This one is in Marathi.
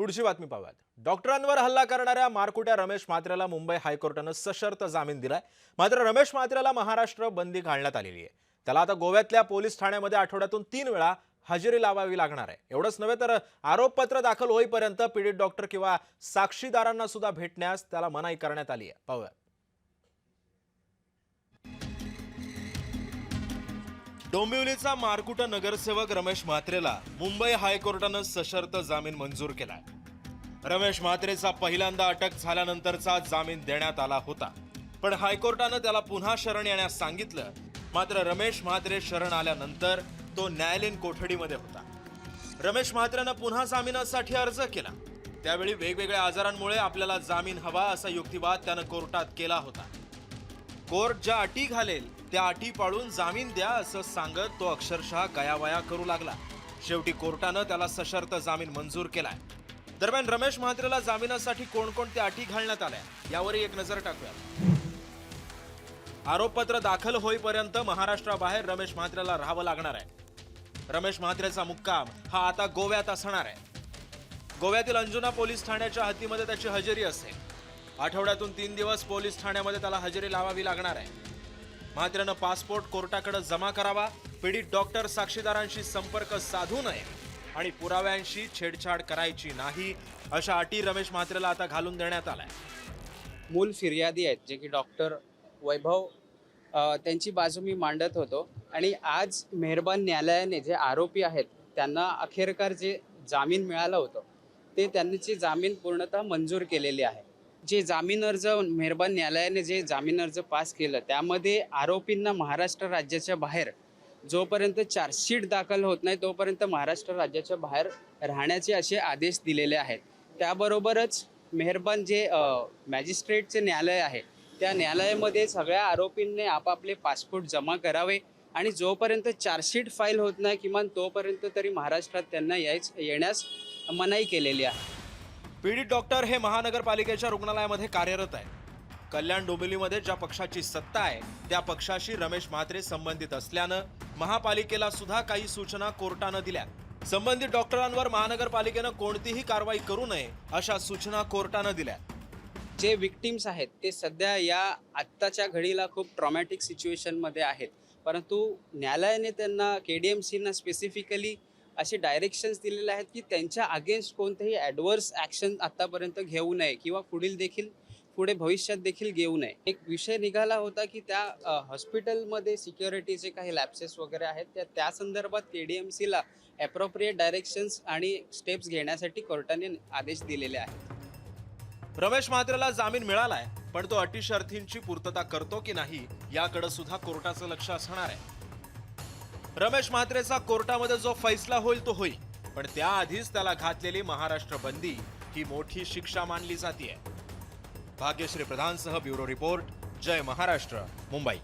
पुढची बातमी पाहूयात। डॉक्टरांवर हल्ला करणाऱ्या मारकुट्या रमेश म्हात्रेला मुंबई हायकोर्टाने सशर्त जामीन दिलाय। मात्र रमेश म्हात्रेला महाराष्ट्र बंदी घालण्यात आलेली आहे। त्याला आता गोव्यातल्या पोलीस ठाण्यामध्ये आठवड्यातून 3 वेळा हजेरी लावावी लागणार आहे। एवढंच नव्हे तर आरोपपत्र दाखल होईपर्यंत पीडित डॉक्टर किंवा साक्षीदारांना सुद्धा भेटण्यास त्याला मनाई करण्यात आली आहे। पाहूयात। डोंबिवलीचा मारकुटा नगरसेवक रमेश म्हात्रेला मुंबई हायकोर्टाने सशर्त जामीन मंजूर केलाय। रमेश म्हात्रेचा पहिल्यांदा अटक झाल्यानंतरचा जामीन देण्यात आला होता, पण हायकोर्टाने त्याला पुन्हा शरण येण्यास सांगितलं। मात्र रमेश म्हात्रे शरण आल्यानंतर तो न्यायालयीन कोठडीमध्ये होता। रमेश म्हात्रेने पुन्हा जामिनासाठी अर्ज केला। त्यावेळी वेगवेगळ्या आजारांमुळे आपल्याला जामीन हवा असा युक्तिवाद त्याने कोर्टात केला होता। कोर्ट ज्या अटी घालेल त्या अटी पाळून जामीन द्या असं सांगत तो अक्षरशः गयावया करू लागला। शेवटी कोर्टाने त्याला सशर्त जामीन मंजूर केलाय। दरम्यान रमेश म्हात्रेला जामिनासाठी कोणकोणत्या अटी घालण्यात आल्या यावरही एक नजर टाकूया। आरोपपत्र दाखल होईपर्यंत महाराष्ट्राबाहेर रमेश म्हात्रेला राहावं लागणार आहे। रमेश म्हात्रेचा मुक्काम हा आता गोव्यात असणार आहे। गोव्यातील अंजुना पोलीस ठाण्याच्या हद्दीमध्ये त्याची हजेरी असेल। आठवड्यातून 3 दिवस पोलीस ठाण्यामध्ये त्याला हजेरी लावावी लागणार आहे। म्हात्रेनं पासपोर्ट कोर्टाकडे जमा करावा, पीडित डॉक्टर साक्षीदारांशी संपर्क साधू नये आणि पुराव्यांशी छेडछाड करायची नाही अशा अटी रमेश म्हात्रेला आता घालून देण्यात आल्या। मूल फिर्यादी आहेत जे की डॉक्टर वैभव त्यांची बाजू मी मांडत होतो आणि आज मेहरबान न्यायालयाने जे आरोपी आहेत त्यांना अखेरकार जे जामीन मिळालं होतं ते त्यांची जामीन पूर्णतः मंजूर केलेली आहे। जे जामीन अर्ज मेहरबान न्यायालयाने जे जामीन अर्ज पास केलं त्यामध्ये आरोपींना महाराष्ट्र राज्याच्या बाहेर जोपर्यंत चार्जशीट दाखल होत नाही तोपर्यंत महाराष्ट्र राज्याच्या बाहेर राहण्याचे असे आदेश दिलेले आहेत। त्याबरोबरच मेहरबान जे मॅजिस्ट्रेटचे न्यायालय आहे त्या न्यायालयामध्ये सगळ्या आरोपींनी आपापले पासपोर्ट जमा करावे आणि जोपर्यंत चार्जशीट फाईल होत नाही किमान तोपर्यंत तरी महाराष्ट्रात त्यांना येण्यास मनाई केलेली आहे। पीडित डॉक्टर हे महानगरपालिकेच्या रुग्णालयामध्ये कार्यरत आहे। कल्याण डोंबिवलीमध्ये ज्या पक्षाची सत्ता आहे त्या पक्षाशी रमेश म्हात्रे संबंधित असल्यानं महापालिकेला सुद्धा काही सूचना कोर्टाने दिल्या। संबंधित डॉक्टरांवर महानगरपालिकेनं कोणतीही कारवाई करू नये अशा सूचना कोर्टाने दिल्या। जे विक्टिम्स आहेत ते सध्या या आत्ताच्या घडीला खूप ट्रॉमॅटिक सिच्युएशनमध्ये आहेत, परंतु न्यायालयाने त्यांना KDMCना स्पेसिफिकली असे डायरेक्शन्स दिलेले आहेत की त्यांच्या अगेन्स्ट कोणतेही ॲडव्हर्स ॲक्शन आत्तापर्यंत घेऊ नये किंवा पुढे भविष्यात देखील घेऊ नये। एक विषय निघाला होता की त्या हॉस्पिटलमध्ये सिक्युरिटीचे काही लॅप्सेस वगैरे आहेत त्या संदर्भात KDMCला ॲप्रोप्रिएट डायरेक्शन्स आणि स्टेप्स घेण्यासाठी कोर्टाने आदेश दिलेले आहेत। रमेश म्हात्रेला जामीन मिळालाय, पण तो अटी शर्थींची पूर्तता करतो की नाही याकडे सुद्धा कोर्टाचं लक्ष असणार आहे। रमेश म्हात्रेचा कोर्टामध्ये जो फैसला होईल तो होईल, पण त्याआधीच त्याला घातलेली महाराष्ट्र बंदी ही मोठी शिक्षा मानली जाते। भाग्यश्री प्रधानसह ब्युरो रिपोर्ट, जय महाराष्ट्र, मुंबई।